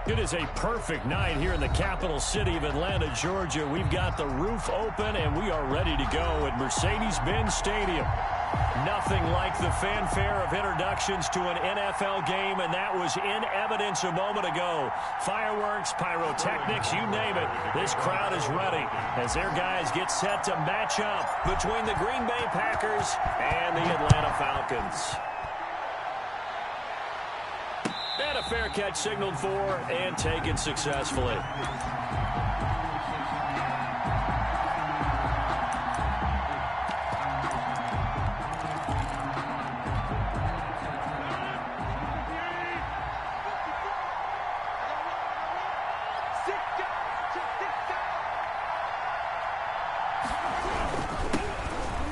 It is a perfect night here in the capital city of Atlanta, Georgia. We've got the roof open, and we are ready to go at Mercedes-Benz Stadium. Nothing like the fanfare of introductions to an NFL game, and that was in evidence a moment ago. Fireworks, pyrotechnics, you name it. This crowd is ready as their guys get set to match up between the Green Bay Packers and the Atlanta Falcons. And a fair catch signaled for and taken successfully.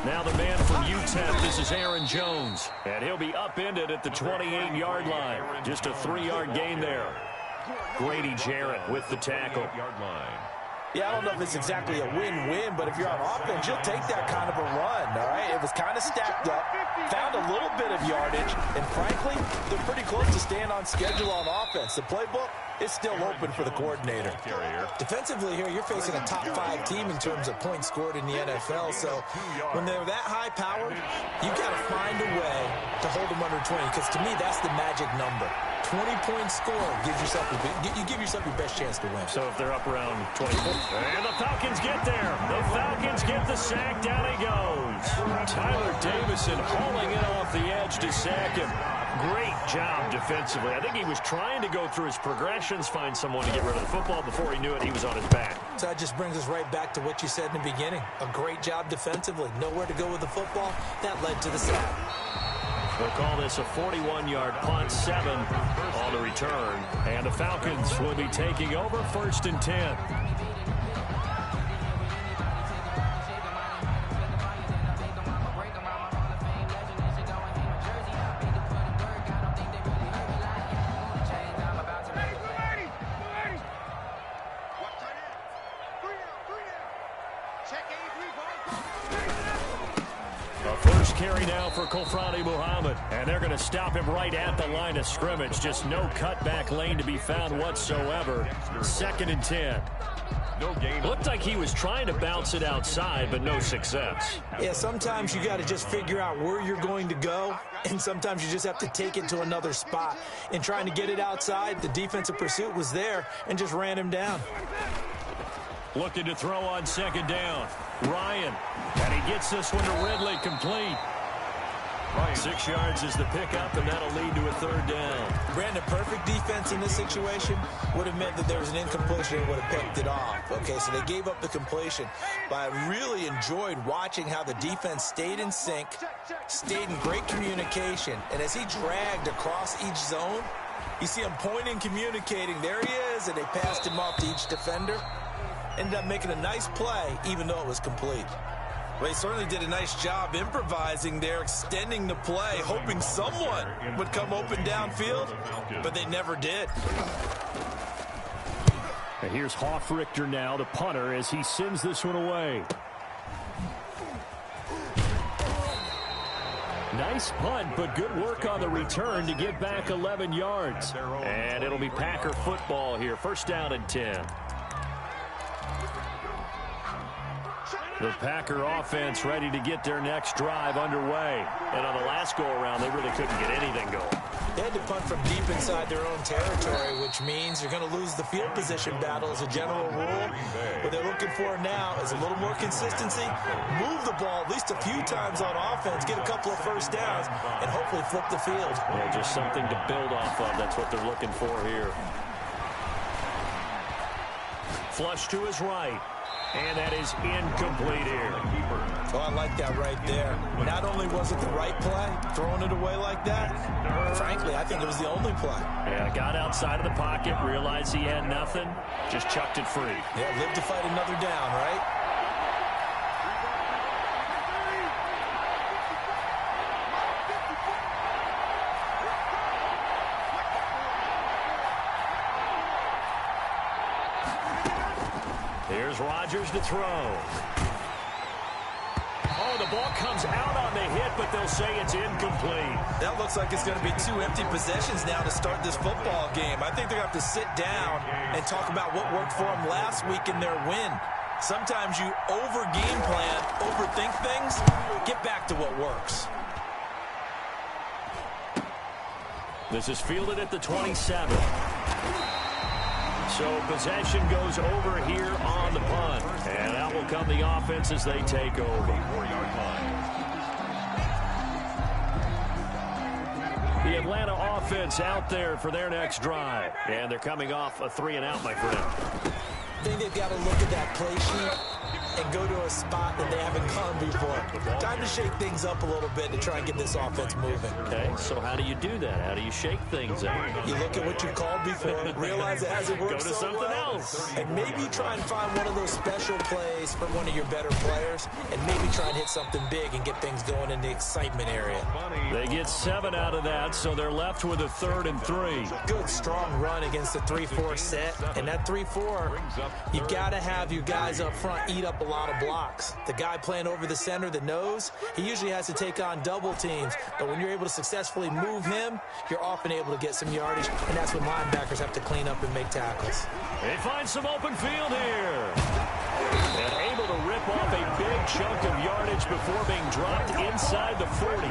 Now the man from UTEP, this is Aaron Jones, and he'll be upended at the 28-yard line. Just a 3-yard gain there. Grady Jarrett with the tackle. Yeah, I don't know if it's exactly a win-win, but if you're on offense, you'll take that kind of a run, all right? It was kind of stacked up, found a little bit of yardage, and frankly, they're pretty close to staying on schedule on offense. The playbook is still open for the coordinator. Defensively here, you're facing a top-5 team in terms of points scored in the NFL, so when they're that high-powered, you've got to find a way to hold them under 20, because to me, that's the magic number. 20-point score gives yourself you give yourself your best chance to win. So if they're up around 20 points. And the Falcons get there. The Falcons get the sack. Down he goes. Tyler Davison hauling it off the edge to sack him. Great job defensively. I think he was trying to go through his progressions, find someone to get rid of the football. Before he knew it, he was on his back. So that just brings us right back to what you said in the beginning. A great job defensively. Nowhere to go with the football. That led to the sack. We'll call this a 41-yard punt, 7 on the return. And the Falcons will be taking over 1st and 10. Carry now for Kofrani Muhammad, and they're going to stop him right at the line of scrimmage. Just no cutback lane to be found whatsoever. 2nd and 10. Looked like he was trying to bounce it outside, but no success. Yeah, sometimes you got to just figure out where you're going to go, and sometimes you just have to take it to another spot. In trying to get it outside, the defensive pursuit was there and just ran him down. Looking to throw on 2nd down. Ryan, and he gets this one to Ridley, complete. 6 yards is the pickup, and that'll lead to a 3rd down. Brandon, perfect defense in this situation would have meant that there was an incompletion and would have picked it off. Okay, so they gave up the completion. But I really enjoyed watching how the defense stayed in sync, stayed in great communication, and as he dragged across each zone, you see him pointing, communicating. There he is, and they passed him off to each defender. Ended up making a nice play, even though it was complete. They certainly did a nice job improvising there, extending the play, hoping someone would come open downfield, but they never did. And here's Hoffrichter now, the punter, as he sends this one away. Nice punt, but good work on the return to get back 11 yards. And it'll be Packer football here, 1st down and 10. The Packer offense ready to get their next drive underway. And on the last go-around, they really couldn't get anything going. They had to punt from deep inside their own territory, which means you're going to lose the field position battle as a general rule. What they're looking for now is a little more consistency, move the ball at least a few times on offense, get a couple of 1st downs, and hopefully flip the field. Yeah, just something to build off of. That's what they're looking for here. Flush to his right. And that is incomplete here. Oh, I like that right there. Not only was it the right play, throwing it away like that, frankly, I think it was the only play. Yeah, got outside of the pocket, realized he had nothing, just chucked it free. Yeah, live to fight another down, right? Here's Rodgers to throw. Oh, the ball comes out on the hit, but they'll say it's incomplete. That looks like it's going to be 2 empty possessions now to start this football game. I think they're going to have to sit down and talk about what worked for them last week in their win. Sometimes you over-game plan, overthink things, get back to what works. This is fielded at the 27. So possession goes over here on the punt. And out will come the offense as they take over. The Atlanta offense out there for their next drive. And they're coming off a 3-and-out, my friend. I think they've got to look at that play sheet and go to a spot that they haven't gone before. Time to shake things up a little bit to try and get this offense moving. Okay, so how do you do that? How do you shake things up? You look at what you called before, realize it hasn't worked so so something well, else. and maybe try and find one of those special plays from one of your better players, and maybe try and hit something big and get things going in the excitement area. They get 7 out of that, so they're left with a 3rd and 3. Good, strong run against the 3-4 set, and that 3-4, you've got to have your guys up front eat up a lot of blocks. The guy playing over the center, the nose, he usually has to take on double teams, but when you're able to successfully move him, you're often able to get some yardage, and that's when linebackers have to clean up and make tackles. They find some open field here. And able to rip off a big chunk of yardage before being dropped inside the 40.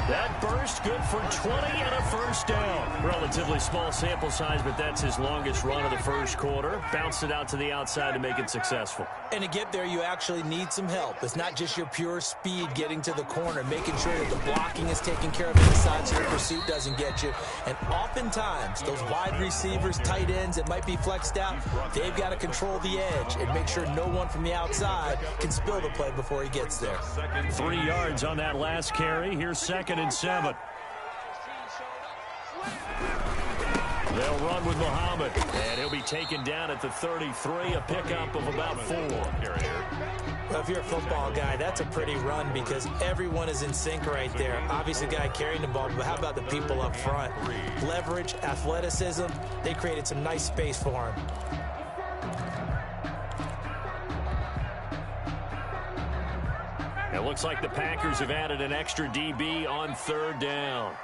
That burst good for 20 and a 1st down. Relatively small sample size, but that's his longest run of the 1st quarter. Bounced it out to the outside to make it successful. And to get there, you actually need some help. It's not just your pure speed getting to the corner, making sure that the blocking is taken care of inside so your pursuit doesn't get you. And oftentimes, those wide receivers, tight ends that might be flexed out, they've got to control the edge and make sure no one from the outside can spill the play before he gets there. 3 yards on that last carry. Here's 2nd and 7. They'll run with Muhammad, and he'll be taken down at the 33, a pickup of about 4. Well, if you're a football guy, that's a pretty run because everyone is in sync right there. Obviously, the guy carrying the ball, but how about the people up front? Leverage, athleticism, they created some nice space for him. It looks like the Packers have added an extra DB on 3rd down.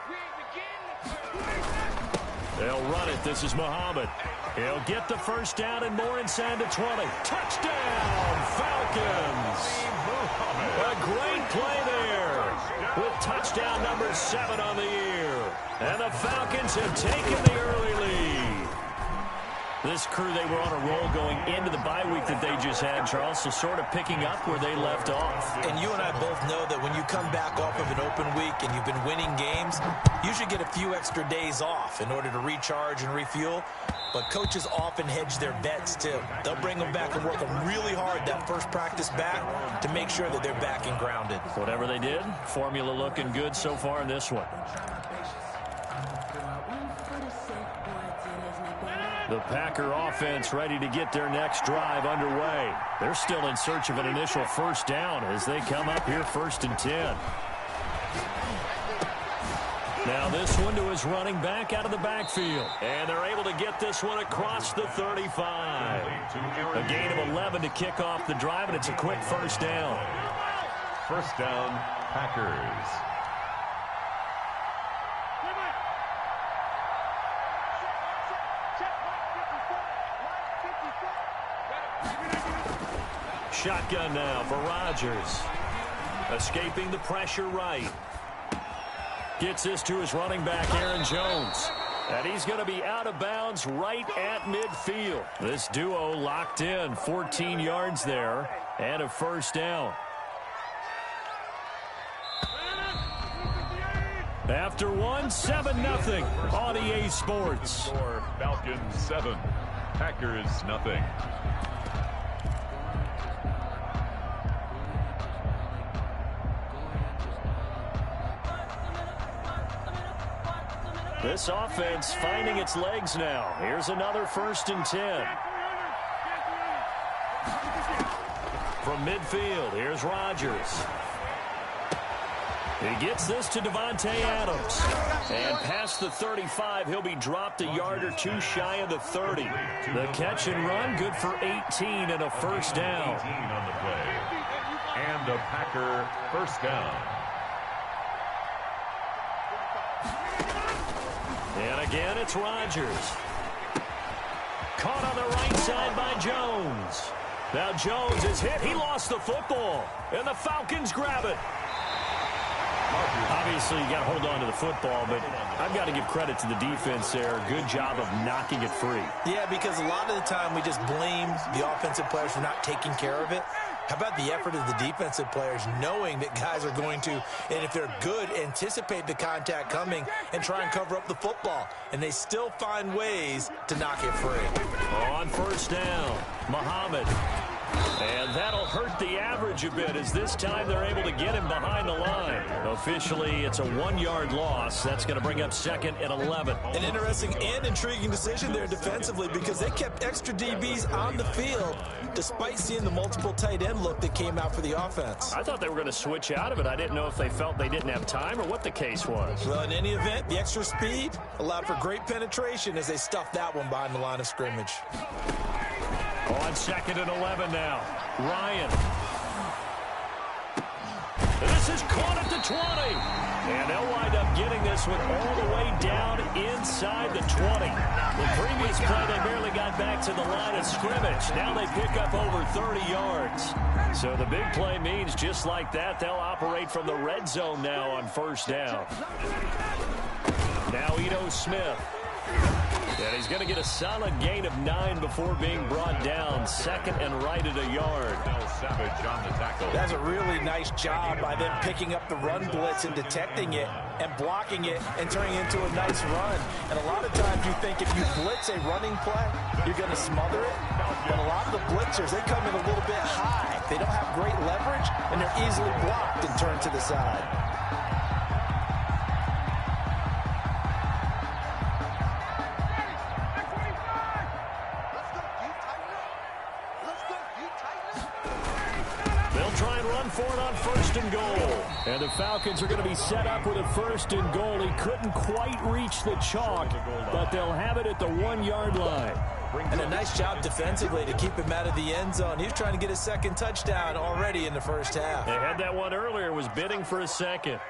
They'll run it. This is Muhammad. He'll get the 1st down and more inside the 20. Touchdown, Falcons! A great play there with touchdown number 7 on the year. And the Falcons have taken the early lead. This crew, they were on a roll going into the bye week that they just had, Charles, so sort of picking up where they left off. And you and I both know that when you come back off of an open week and you've been winning games, you should get a few extra days off in order to recharge and refuel. But coaches often hedge their bets, too. They'll bring them back and work them really hard that first practice back to make sure that they're back and grounded. Whatever they did, formula looking good so far in this one. The Packer offense ready to get their next drive underway. They're still in search of an initial 1st down as they come up here 1st and 10. Now this one to his running back out of the backfield. And they're able to get this one across the 35. A gain of 11 to kick off the drive, and it's a quick 1st down. 1st down, Packers. Shotgun now for Rodgers. Escaping the pressure right. Gets this to his running back, Aaron Jones. And he's going to be out of bounds right at midfield. This duo locked in, 14 yards there, and a 1st down. After one, 7-0 on EA Sports. Falcons 7, Packers nothing. This offense finding its legs now. Here's another 1st and 10. From midfield, here's Rodgers. He gets this to Devontae Adams. And past the 35, he'll be dropped a yard or 2 shy of the 30. The catch and run, good for 18 and a 1st down. 18 on the play. And a Packer first down. And again, it's Rodgers. Caught on the right side by Jones. Now Jones is hit. He lost the football. And the Falcons grab it. Obviously, you got to hold on to the football, but I've got to give credit to the defense there. Good job of knocking it free. Yeah, because a lot of the time we just blame the offensive players for not taking care of it. How about the effort of the defensive players knowing that guys are going to, and if they're good, anticipate the contact coming and try and cover up the football. And they still find ways to knock it free. On first down, Muhammad. And that'll hurt the average a bit as this time they're able to get him behind the line. Officially, it's a 1-yard loss. That's going to bring up 2nd and 11. An interesting and intriguing decision there defensively because they kept extra DBs on the field despite seeing the multiple tight end look that came out for the offense. I thought they were going to switch out of it. I didn't know if they felt they didn't have time or what the case was. Well, in any event, the extra speed allowed for great penetration as they stuffed that one behind the line of scrimmage. On 2nd and 11 now. Ryan. This is caught at the 20. And they'll wind up getting this one all the way down inside the 20. The previous play, they barely got back to the line of scrimmage. Now they pick up over 30 yards. So the big play means just like that, they'll operate from the red zone now on first down. Now Ito Smith. And he's going to get a solid gain of 9 before being brought down. 2nd and right at a yard. Savage on the tackle. That's a really nice job by them picking up the run blitz and detecting it and blocking it and turning it into a nice run. And a lot of times you think if you blitz a running play, you're going to smother it. But a lot of the blitzers, they come in a little bit high. They don't have great leverage, and they're easily blocked and turned to the side. For it on 1st and goal. And the Falcons are going to be set up with a 1st and goal. He couldn't quite reach the chalk, but they'll have it at the 1-yard line. And a nice job defensively to keep him out of the end zone. He was trying to get his 2nd touchdown already in the first half. They had that one earlier, was bidding for a 2nd.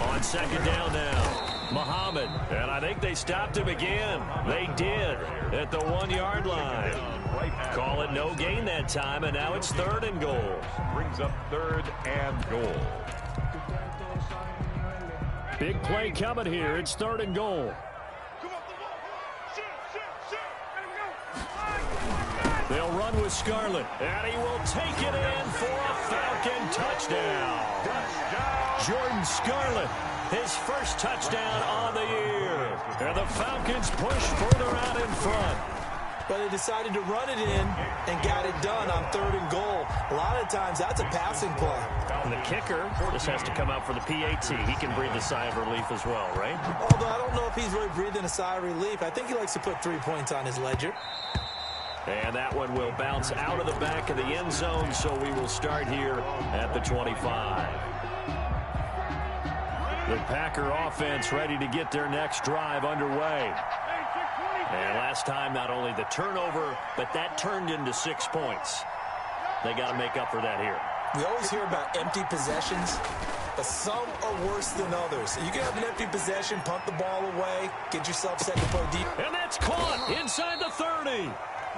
On 2nd down now, Muhammad. And I think they stopped him again. They did at the 1-yard line. Call it no gain that time, and now it's 3rd and goal. Brings up 3rd and goal. Big play coming here. It's 3rd and goal. They'll run with Scarlett, and he will take it in for a Falcon touchdown. Jordan Scarlett, his first touchdown on the year. And the Falcons push further out in front. But they decided to run it in and got it done on 3rd and goal. A lot of times that's a passing play. And the kicker just has to come out for the PAT. He can breathe a sigh of relief as well, right? Although I don't know if he's really breathing a sigh of relief. I think he likes to put 3 points on his ledger. And that one will bounce out of the back of the end zone, so we will start here at the 25. The Packer offense ready to get their next drive underway. And last time, not only the turnover, but that turned into 6 points. They got to make up for that here. We always hear about empty possessions, but some are worse than others. You can have an empty possession, punt the ball away, get yourself set to play deep. And that's caught inside the 30.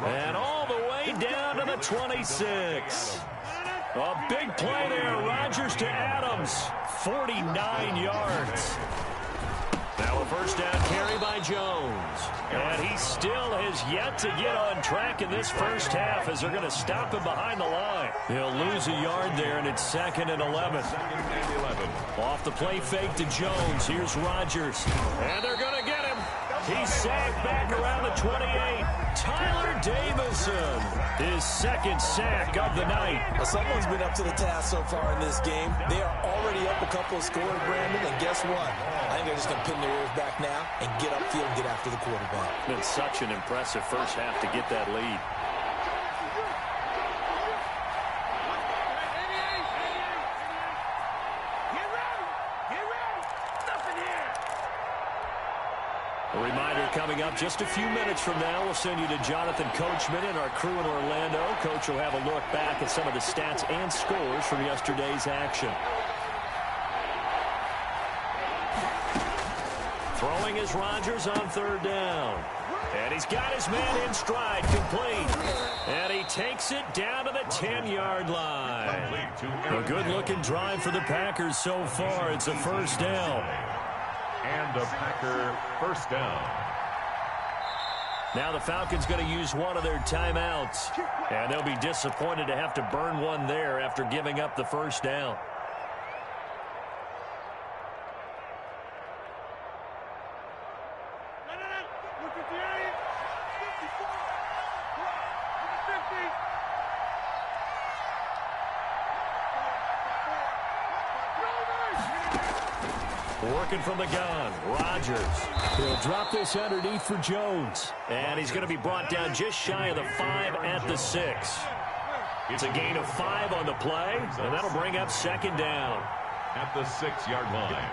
And all the way down to the 26. A big play there. Rodgers to Adams. 49 yards. Now a first down carry by Jones. And he still has yet to get on track in this first half as they're going to stop him behind the line. He'll lose a yard there, and it's 2nd and 11. Off the play fake to Jones. Here's Rodgers. And they're going to get him. He's sacked back around the 28. Tyler Davison, his 2nd sack of the night. Well, someone's been up to the task so far in this game. They are already up a couple of scores, Brandon, and guess what? I think they're just going to pin their ears back now and get upfield and get after the quarterback. It's been such an impressive first half to get that lead. A reminder coming up just a few minutes from now. We'll send you to Jonathan Coachman and our crew in Orlando. Coach will have a look back at some of the stats and scores from yesterday's action. Throwing is Rodgers on third down. And he's got his man in stride, complete. And he takes it down to the 10-yard line. A good-looking drive for the Packers so far. It's a first down. And a Packer first down. Now the Falcons going to use one of their timeouts. And they'll be disappointed to have to burn one there after giving up the first down. Working from the gun, Rodgers. He'll drop this underneath for Jones. And he's going to be brought down just shy of the 5 at the 6. It's a gain of 5 on the play, and that'll bring up second down. At the 6-yard line.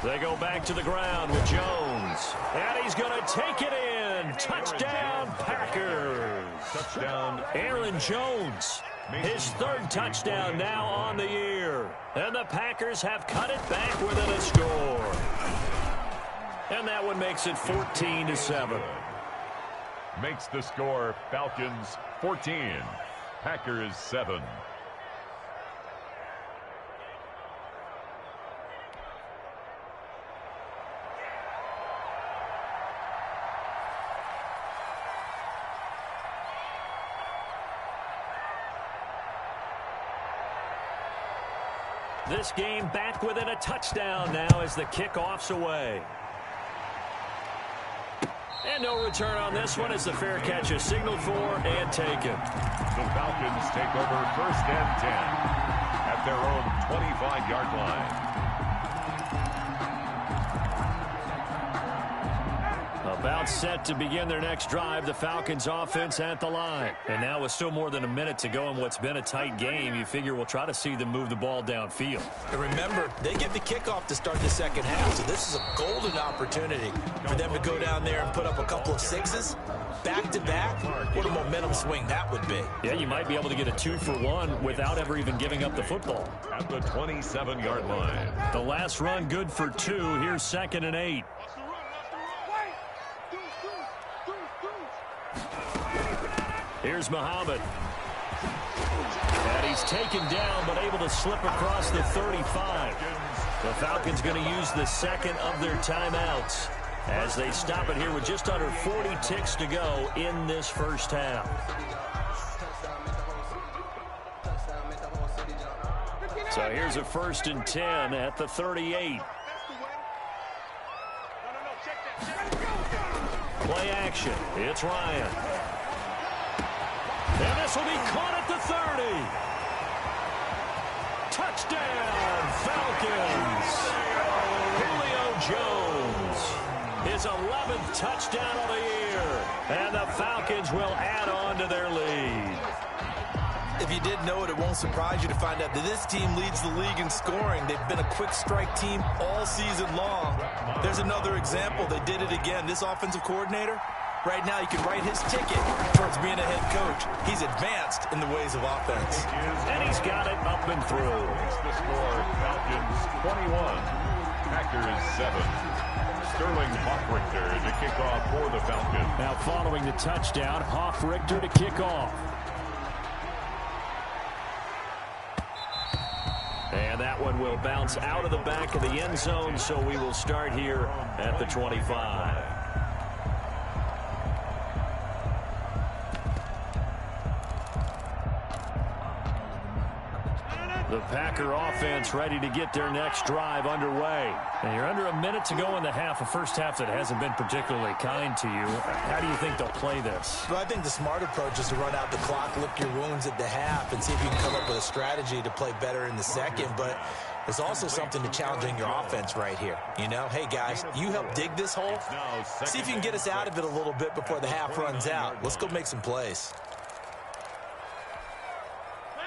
They go back to the ground with Jones. And he's going to take it in. Touchdown, Packers. Touchdown, Aaron Jones. His third touchdown now on the year. And the Packers have cut it back within a score. And that one makes it 14-7. Makes the score Falcons 14, Packers 7. This game back within a touchdown now as the kickoff's away. And no return on this one as the fair catch is signaled for and taken. The Falcons take over first and 10 at their own 25-yard line. About set to begin their next drive, the Falcons offense at the line. And now with still more than a minute to go in what's been a tight game, you figure we'll try to see them move the ball downfield. And remember, they get the kickoff to start the second half, so this is a golden opportunity for them to go down there and put up a couple of sixes back-to-back. What a momentum swing that would be. Yeah, you might be able to get a 2-for-1 without ever even giving up the football. At the 27-yard line. The last run good for 2. Here's 2nd and 8. Here's Muhammad. And he's taken down but able to slip across the 35. The Falcons going to use the second of their timeouts as they stop it here with just under 40 ticks to go in this first half. So here's a 1st and 10 at the 38. Play action. It's Ryan. And this will be caught at the 30. Touchdown, Falcons. Julio Jones. His 11th touchdown of the year. And the Falcons will add on to their lead. If you didn't know it, it won't surprise you to find out that this team leads the league in scoring. They've been a quick strike team all season long. There's another example. They did it again. This offensive coordinator, right now, you can write his ticket towards being a head coach. He's advanced in the ways of offense. And he's got it up and through. The score, Falcons 21, Packers 7. Sterling Hoffrichter to kick off for the Falcons. Now following the touchdown, Hoffrichter to kick off. And that one will bounce out of the back of the end zone, so we will start here at the 25. The Packer offense ready to get their next drive underway. And you're under a minute to go in the half, a first half that hasn't been particularly kind to you. How do you think they'll play this? Well, I think the smart approach is to run out the clock, lick your wounds at the half, and see if you can come up with a strategy to play better in the second. But there's also something to challenging your offense right here. You know, hey, guys, you help dig this hole. See if you can get us out of it a little bit before the half runs out. Let's go make some plays.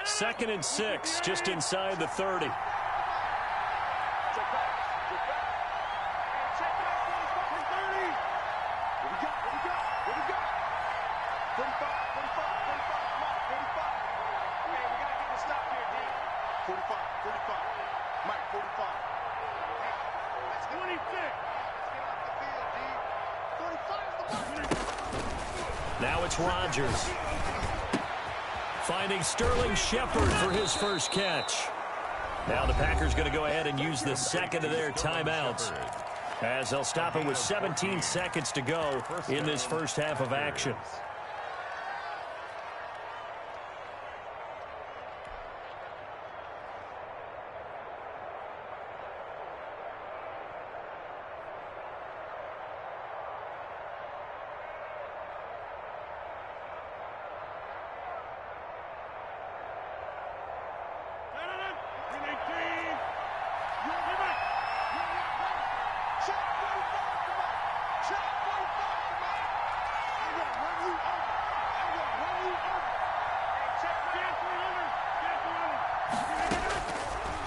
2nd and 6, just inside the 30. 45, 45. Mike, 45. That's 26. Get off the field, D. 45 is the mark. Now it's Rodgers. Finding Sterling Shepard for his first catch. Now the Packers going to go ahead and use the second of their timeouts, as they'll stop it with 17 seconds to go in this first half of action.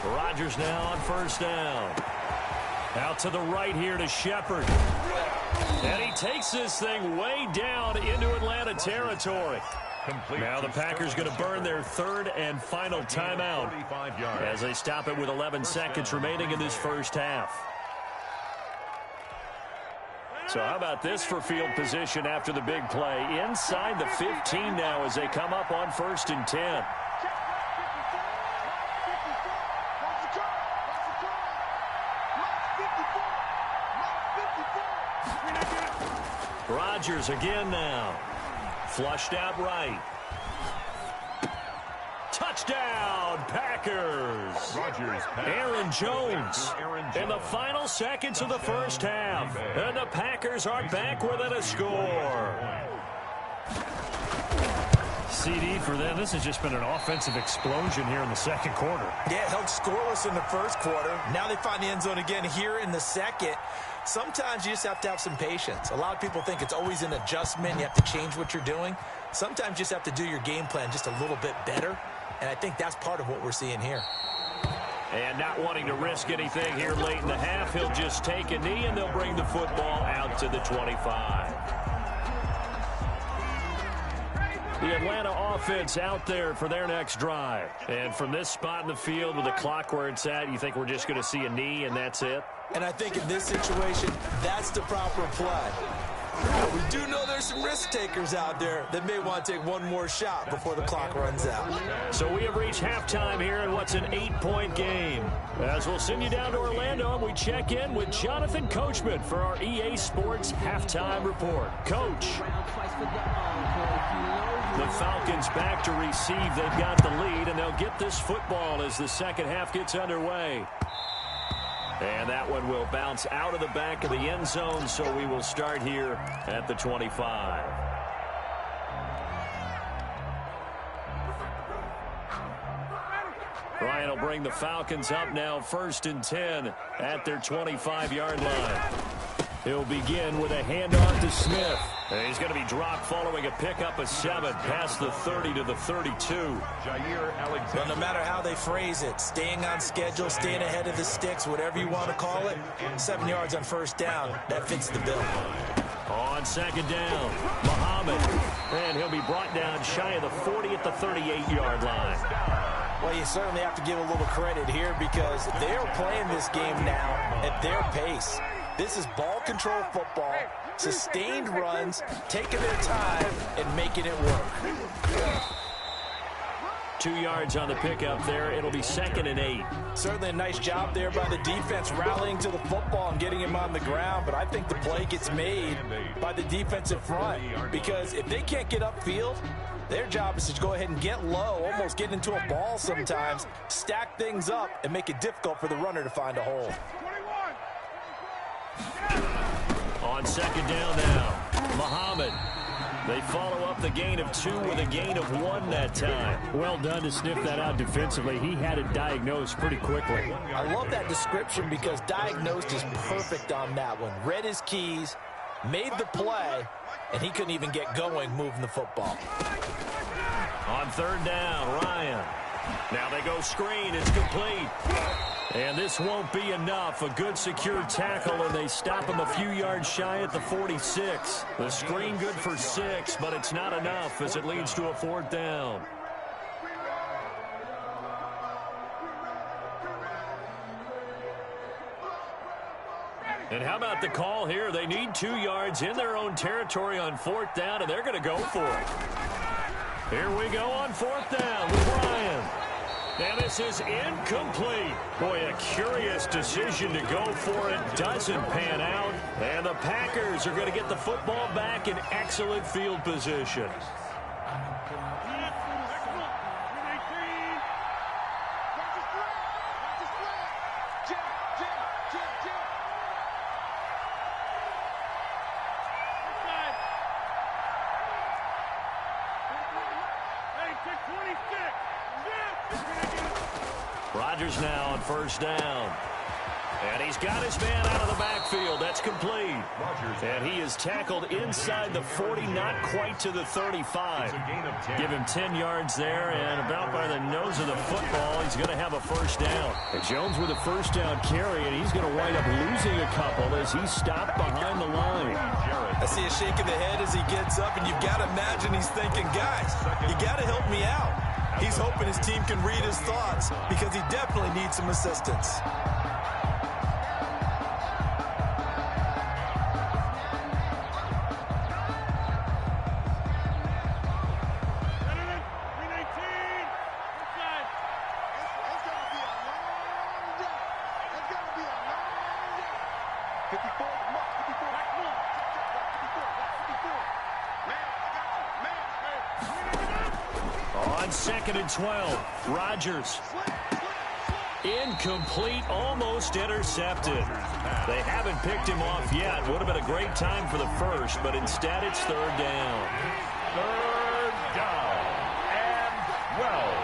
Rodgers now on first down. Out to the right here to Shepard. And he takes this thing way down into Atlanta territory. Now the Packers going to burn their third and final timeout as they stop it with 11 seconds remaining in this first half. So how about this for field position after the big play? Inside the 15 now as they come up on first and 10. Rodgers again now. Flushed out right. Touchdown, Packers. Aaron Jones in the final seconds of the first half. And the Packers are back within a score. CD for them. This has just been an offensive explosion here in the second quarter. Yeah, held scoreless in the first quarter. Now they find the end zone again here in the second. Sometimes you just have to have some patience. A lot of people think it's always an adjustment. You have to change what you're doing. Sometimes you just have to do your game plan just a little bit better. And I think that's part of what we're seeing here. And not wanting to risk anything here late in the half, he'll just take a knee and they'll bring the football out to the 25. The Atlanta offense out there for their next drive. And from this spot in the field with the clock where it's at, you think we're just going to see a knee and that's it? And I think in this situation, that's the proper play. We do know there's some risk takers out there that may want to take one more shot before the clock runs out. So we have reached halftime here in what's an 8-point game. As we'll send you down to Orlando and we check in with Jonathan Coachman for our EA Sports Halftime Report. Coach. The Falcons back to receive. They've got the lead, and they'll get this football as the second half gets underway. And that one will bounce out of the back of the end zone, so we will start here at the 25. Ryan will bring the Falcons up now, first and 10 at their 25-yard line. He'll begin with a handoff to Smith. And he's going to be dropped following a pickup of 7 past the 30 to the 32. Well, no matter how they phrase it, staying on schedule, staying ahead of the sticks, whatever you want to call it, 7 yards on first down, that fits the bill. On second down, Muhammad. And he'll be brought down shy of the 40 at the 38-yard line. Well, you certainly have to give a little credit here because they are playing this game now at their pace. This is ball control football, sustained runs, taking their time and making it work. 2 yards on the pickup there. It'll be second and 8. Certainly a nice job there by the defense rallying to the football and getting him on the ground, but I think the play gets made by the defensive front because if they can't get upfield, their job is to go ahead and get low, almost get into a ball sometimes, stack things up, and make it difficult for the runner to find a hole. On second down now, Muhammad. They follow up the gain of 2 with a gain of 1 that time. Well done to sniff that out defensively. He had it diagnosed pretty quickly. I love that description because diagnosed is perfect on that one. Read his keys, made the play, and he couldn't even get going moving the football. On third down, Ryan. Now they go screen. It's complete. And this won't be enough. A good secure tackle, and they stop him a few yards shy at the 46. The screen good for 6, but it's not enough as it leads to a 4th down. And how about the call here? They need 2 yards in their own territory on 4th down, and they're going to go for it. Here we go on 4th down with Ryan. And this is incomplete. Boy, a curious decision to go for it. Doesn't pan out. And the Packers are going to get the football back in excellent field position. Rodgers now on 1st down. And he's got his man out of the backfield. That's complete. And he is tackled inside the 40, not quite to the 35. Give him 10 yards there, and about by the nose of the football, he's going to have a 1st down. And Jones with a 1st down carry, and he's going to wind up losing a couple as he's stopped behind the line. I see a shake of the head as he gets up, and you've got to imagine he's thinking, guys, you got to help me out. He's hoping his team can read his thoughts because he definitely needs some assistance. On 2nd and 12, Rodgers. Incomplete, almost intercepted. They haven't picked him off yet. Would have been a great time for the first, but instead it's 3rd down. 3rd down and 12.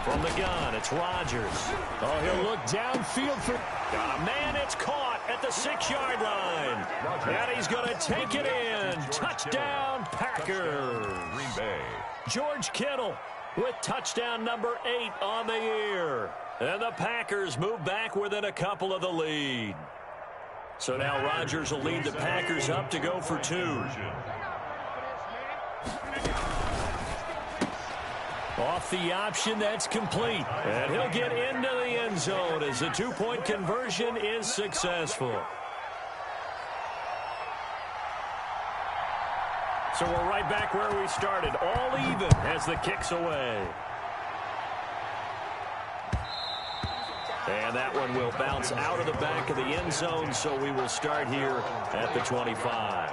From the gun, it's Rodgers. Oh, he'll look downfield for... Got a man, it's caught at the 6-yard line. And he's going to take it in. Touchdown, Packers. Green Bay. George Kittle with touchdown number 8 on the year. And the Packers move back within a couple of the lead. So now Rodgers will lead the Packers up to go for 2. Off the option, that's complete. And he'll get into the end zone as the 2-point conversion is successful. So we're right back where we started. All even as the kick's away. And that one will bounce out of the back of the end zone, so we will start here at the 25.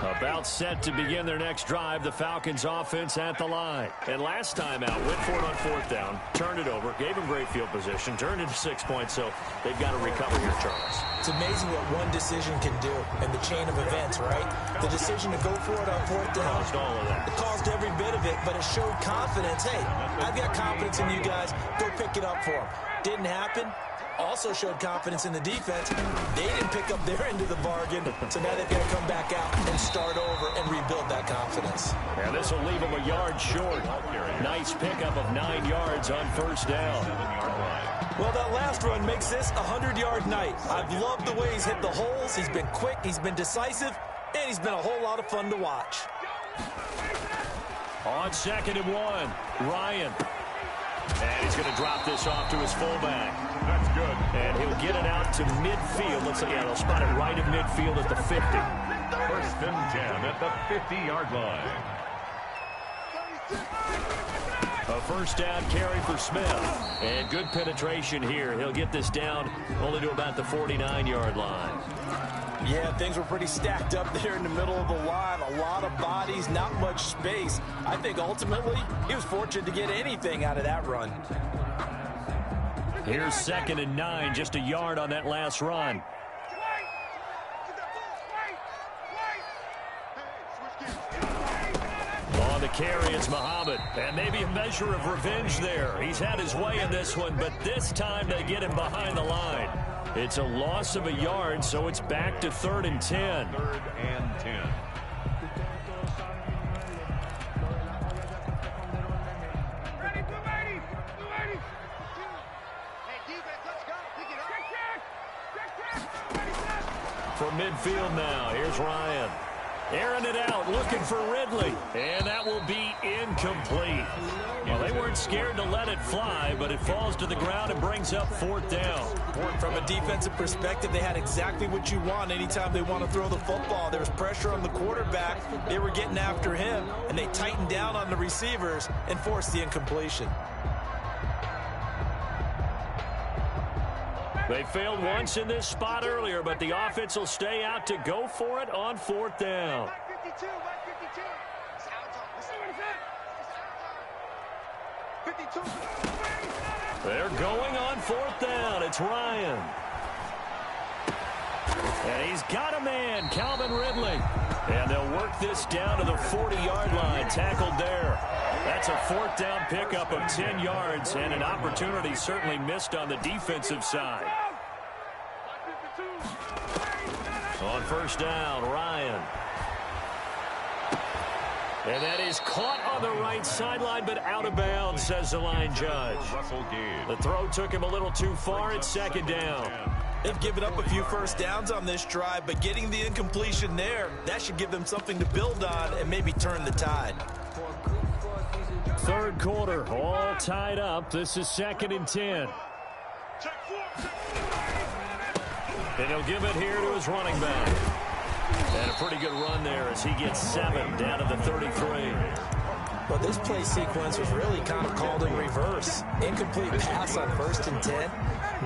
About set to begin their next drive, the Falcons offense at the line. And last time out, went for it on 4th down, turned it over, gave them great field position, turned into 6 points, so they've got to recover here, Charles. It's amazing what one decision can do in the chain of events, right? The decision to go for it on 4th down. Caused all of that. It caused every bit of it, but it showed confidence. Hey, I've got confidence in you guys. Go pick it up for them. Didn't happen. Also showed confidence in the defense. They didn't pick up their end of the bargain, so now they've got to come back out and start over and rebuild that confidence. And this will leave them a yard short. Nice pickup of 9 yards on 1st down. Well, that last run makes this a 100-yard night. I've loved the way he's hit the holes. He's been quick, he's been decisive, and he's been a whole lot of fun to watch. On 2nd and 1, Ryan. And he's going to drop this off to his fullback. That's good. And he'll get it out to midfield. Let's see, yeah, they'll spot it right at midfield at the 50. 1st and 10 at the 50-yard line. A 1st down carry for Smith. And good penetration here. He'll get this down only to about the 49-yard line. Yeah, things were pretty stacked up there in the middle of the line. A lot of bodies, not much space. I think ultimately he was fortunate to get anything out of that run. Here's 2nd and 9, just a yard on that last run. On the carry, it's Muhammad. And maybe a measure of revenge there. He's had his way in this one, but this time they get him behind the line. It's a loss of a yard, so it's back to 3rd and 10. 3rd and 10. Hey, defense, let's go. Pick it up. Check. From midfield now, here's Ryan. Airing it out, looking for Ridley. And that will be incomplete. Well, they weren't scared to let it fly, but it falls to the ground and brings up 4th down. From a defensive perspective, they had exactly what you want anytime they want to throw the football. There was pressure on the quarterback. They were getting after him, and they tightened down on the receivers and forced the incompletion. They failed once in this spot earlier, but the offense will stay out to go for it on 4th down. They're going on 4th down. It's Ryan. And he's got a man, Calvin Ridley. And they'll work this down to the 40-yard line, tackled there. That's a 4th down pickup of 10 yards and an opportunity certainly missed on the defensive side. On 1st down, Ryan. And that is caught on the right sideline, but out of bounds, says the line judge. The throw took him a little too far. It's 2nd down. They've given up a few first downs on this drive, but getting the incompletion there, that should give them something to build on and maybe turn the tide. 3rd quarter, all tied up. This is 2nd and 10. And he'll give it here to his running back. And a pretty good run there as he gets 7 down to the 33. Well, this play sequence was really kind of called in reverse. Incomplete pass on 1st and 10.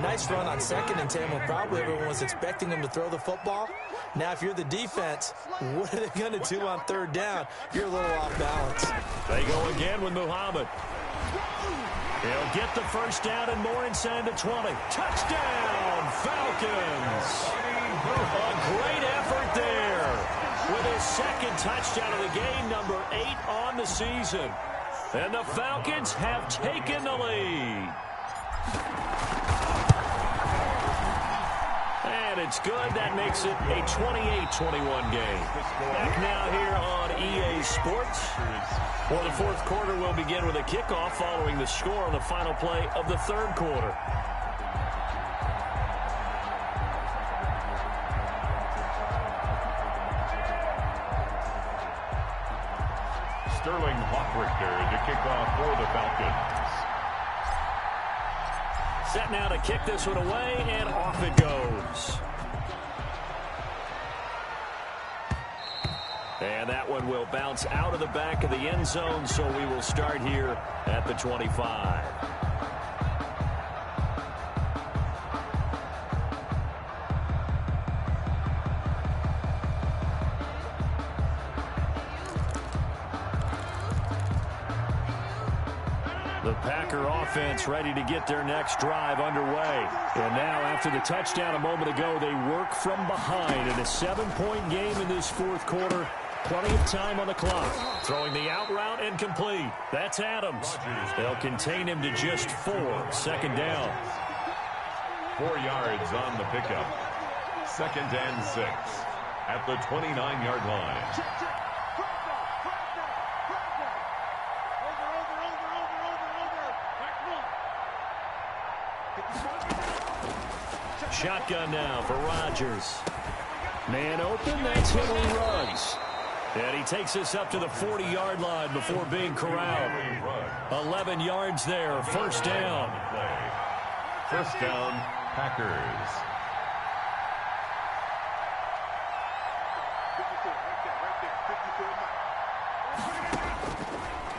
Nice run on 2nd and 10 when probably everyone was expecting him to throw the football. Now, if you're the defense, what are they going to do on 3rd down? You're a little off balance. They go again with Muhammad. He'll get the 1st down and more inside the 20. Touchdown, Falcons! A great effort there with his 2nd touchdown of the game, number 8 on the season. And the Falcons have taken the lead. And it's good. That makes it a 28-21 game. Back now here on EA Sports. Well, the 4th quarter will begin with a kickoff following the score on the final play of the 3rd quarter. Sterling Hockrichter to kick off for the Falcons. Set now to kick this one away, and off it goes. And that one will bounce out of the back of the end zone, so we will start here at the 25. The Packer offense ready to get their next drive underway. And now after the touchdown a moment ago, they work from behind in a 7-point game in this 4th quarter. Plenty of time on the clock. Throwing the out route incomplete. That's Adams. They'll contain him to just 4. 2nd down. 4 yards on the pickup. 2nd and 6 at the 29-yard line. Shotgun now for Rodgers. Man open, that's Henry Ruggs. And he takes us up to the 40-yard line before being corralled. 11 yards there, 1st down. 1st down, Packers.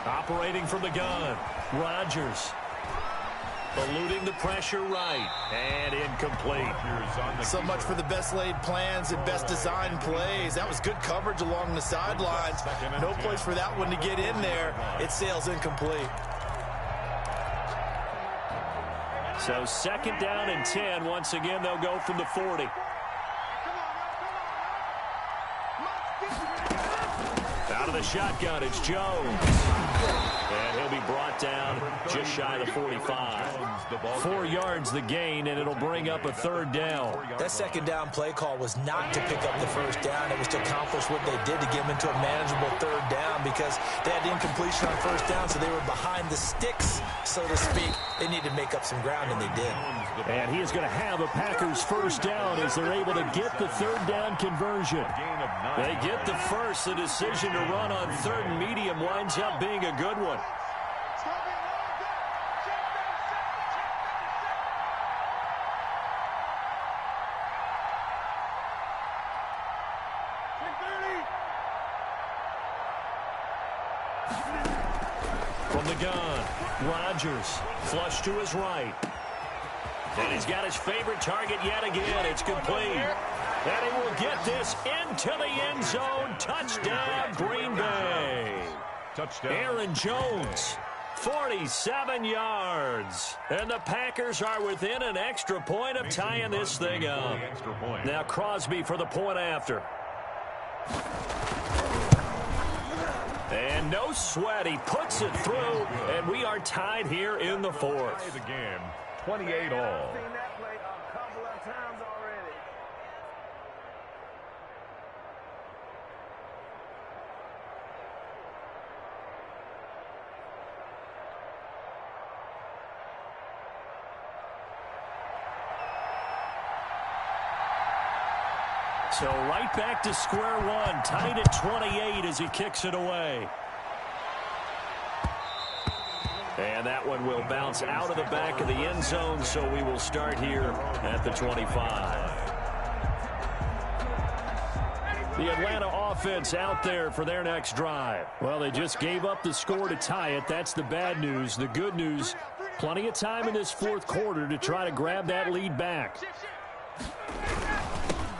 Operating from the gun, Rodgers. Eluding the pressure right, and incomplete. So much for the best laid plans and best designed plays. That was good coverage along the sidelines. No place for that one to get in there. It sails incomplete. So 2nd down and 10. Once again, they'll go from the 40. Out of the shotgun, it's Jones. And he'll be brought down just shy of the 45. 4 yards the gain, and it'll bring up a third down. That second down play call was not to pick up the first down. It was to accomplish what they did to get them into a manageable third down because they had incompletion on first down, so they were behind the sticks, so to speak. They needed to make up some ground, and they did. And he is going to have a Packers first down as they're able to get the third down conversion. They get the first. The decision to run on third and medium winds up being a good one. From the gun, Rodgers, flush to his right. And he's got his favorite target yet again. It's complete. And he will get this into the end zone. Touchdown, Green Bay. Touchdown. Aaron Jones, 47 yards. And the Packers are within an extra point of tying this thing up. Now Crosby for the point after. And no sweat. He puts it through, and we are tied here in the fourth. The game, 28 all. So right back to square one, tied at 28 as he kicks it away. And that one will bounce out of the back of the end zone, so we will start here at the 25. The Atlanta offense out there for their next drive. Well, they just gave up the score to tie it. That's the bad news. The good news, plenty of time in this fourth quarter to try to grab that lead back.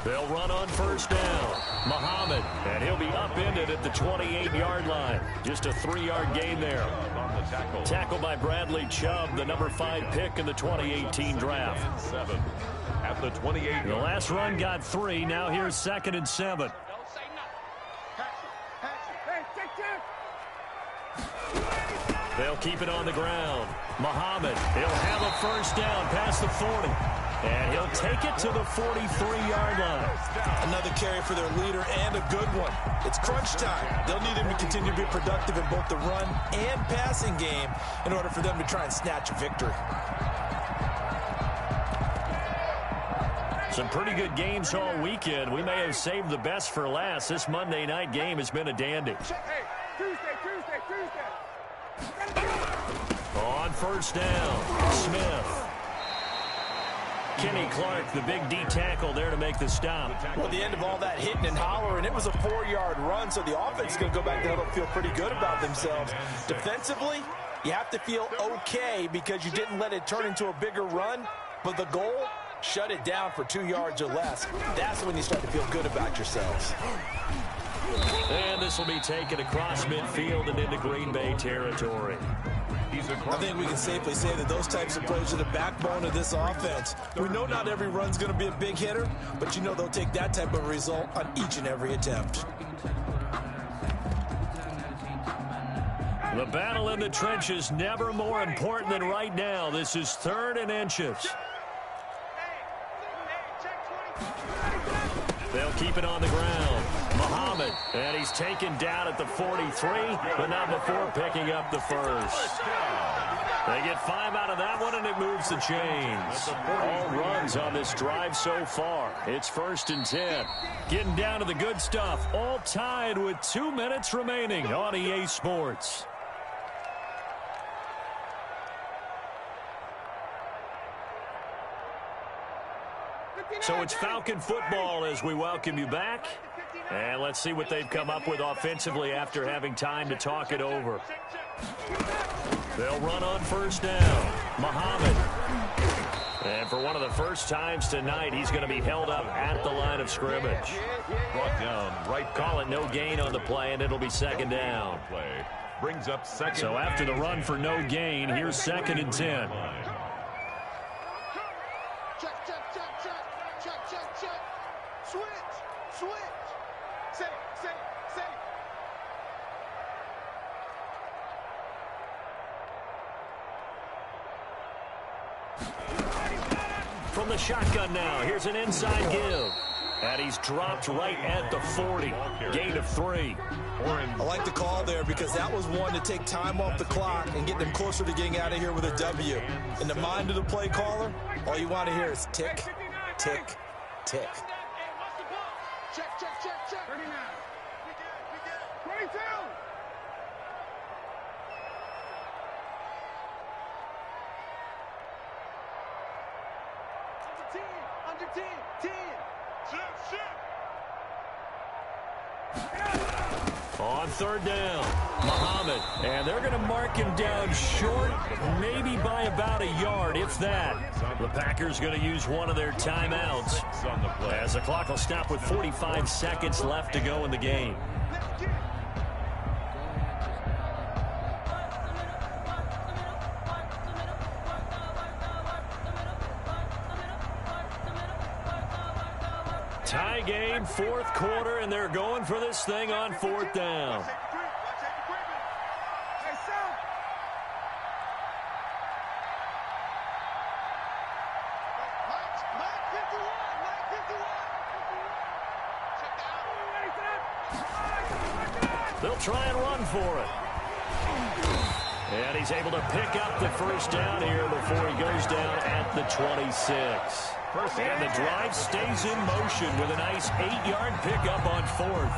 They'll run on first down. Muhammad, and he'll be upended at the 28-yard line. Just a 3-yard gain there. Tackle by Bradley Chubb, the number 5 pick in the 2018 draft. 7 at the 28. The last run got 3. Now here's 2nd and 7. They'll keep it on the ground. Muhammad, he'll have a first down past the 40. And he'll take it to the 43-yard line. Another carry for their leader and a good one. It's crunch time. They'll need him to continue to be productive in both the run and passing game in order for them to try and snatch a victory. Some pretty good games all weekend. We may have saved the best for last. This Monday night game has been a dandy. On first down, Smith. Kenny Clark, the big D tackle there to make the stop. Well, the end of all that hitting and hollering, it was a 4-yard run, so the offense is going to go back there and feel pretty good about themselves. Defensively, you have to feel okay because you didn't let it turn into a bigger run, but the goal, shut it down for 2 yards or less. That's when you start to feel good about yourselves. And this will be taken across midfield and into Green Bay territory. I think we can safely say that those types of plays are the backbone of this offense. We know not every run's going to be a big hitter, but you know they'll take that type of result on each and every attempt. The battle in the trenches never more important than right now. This is 3rd and inches. They'll keep it on the ground. Muhammad, and he's taken down at the 43, but not before picking up the first. They get 5 out of that one, and it moves the chains. All runs on this drive so far. It's 1st and 10. Getting down to the good stuff, all tied with 2 minutes remaining on EA Sports. So it's Falcon football as we welcome you back. And let's see what they've come up with offensively after having time to talk it over. They'll run on first down. Muhammad. And for one of the first times tonight, he's going to be held up at the line of scrimmage. Brought down right. Call it no gain on the play, and it'll be 2nd down. Play brings up 2nd. So after the run for no gain, here's 2nd and 10. from the shotgun now. Here's an inside give. And he's dropped right at the 40. Gain of 3. I like the call there because that was one to take time off the clock and get them closer to getting out of here with a W. In the mind of the play caller, all you want to hear is tick, tick, tick. Check, check, check, check. 39. We good. 22. Under 10. 10. Shoot. On third down, Muhammad. And they're going to mark him down short, maybe by about a yard, if that. The Packers going to use one of their timeouts as the clock will stop with 45 seconds left to go in the game. Tie game, fourth quarter, and they're going for this thing on fourth down. They'll try and run for it. And he's able to pick up the first down here before he goes down at the 26. And the drive stays in motion with a nice 8-yard pickup on fourth.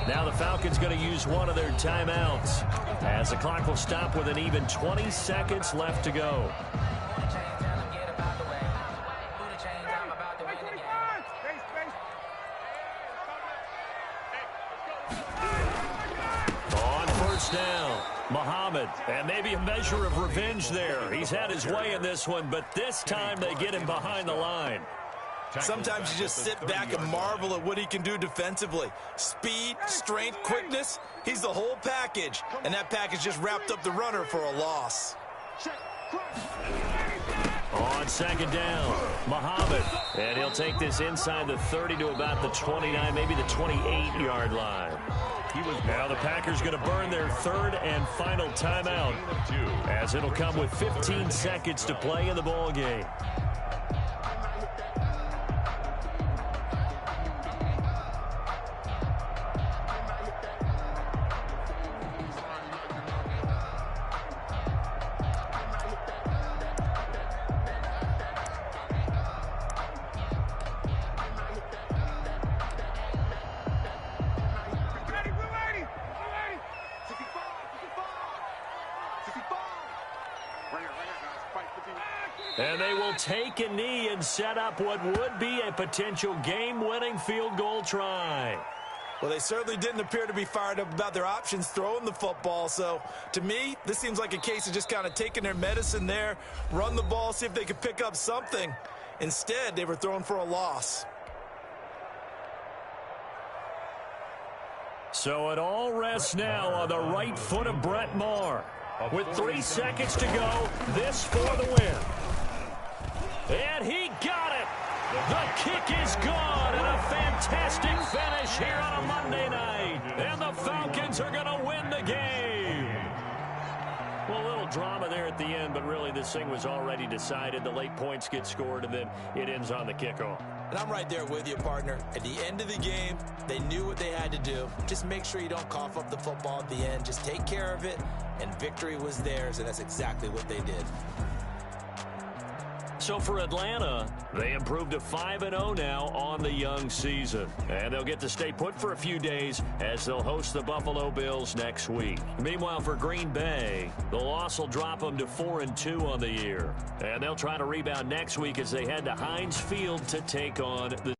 Now the Falcons going to use one of their timeouts as the clock will stop with an even 20 seconds left to go. Down, Muhammad, and maybe a measure of revenge there. He's had his way in this one, but this time they get him behind the line. Sometimes you just sit back and marvel at what he can do defensively. Speed, strength, quickness, he's the whole package, and that package just wrapped up the runner for a loss. On second down, Muhammad, and he'll take this inside the 30 to about the 29, maybe the 28-yard line. Now the Packers going to burn their third and final timeout as it'll come with 15 seconds to play in the ball game. And they will take a knee and set up what would be a potential game-winning field goal try. Well, they certainly didn't appear to be fired up about their options throwing the football. So, to me, this seems like a case of just kind of taking their medicine there, run the ball, see if they could pick up something. Instead, they were throwing for a loss. So it all rests now on the right foot of Brett Maher. With 3 seconds to go, this for the win. And he got it. The kick is gone, and a fantastic finish here on a Monday night. And the Falcons are going to win the game. Well, a little drama there at the end, but really this thing was already decided. The late points get scored, and then it ends on the kickoff. And I'm right there with you, partner. At the end of the game, they knew what they had to do. Just make sure you don't cough up the football at the end. Just take care of it, and victory was theirs, and that's exactly what they did. So for Atlanta, they improved to 5-0 now on the young season. And they'll get to stay put for a few days as they'll host the Buffalo Bills next week. Meanwhile, for Green Bay, the loss will drop them to 4-2 on the year. And they'll try to rebound next week as they head to Heinz Field to take on the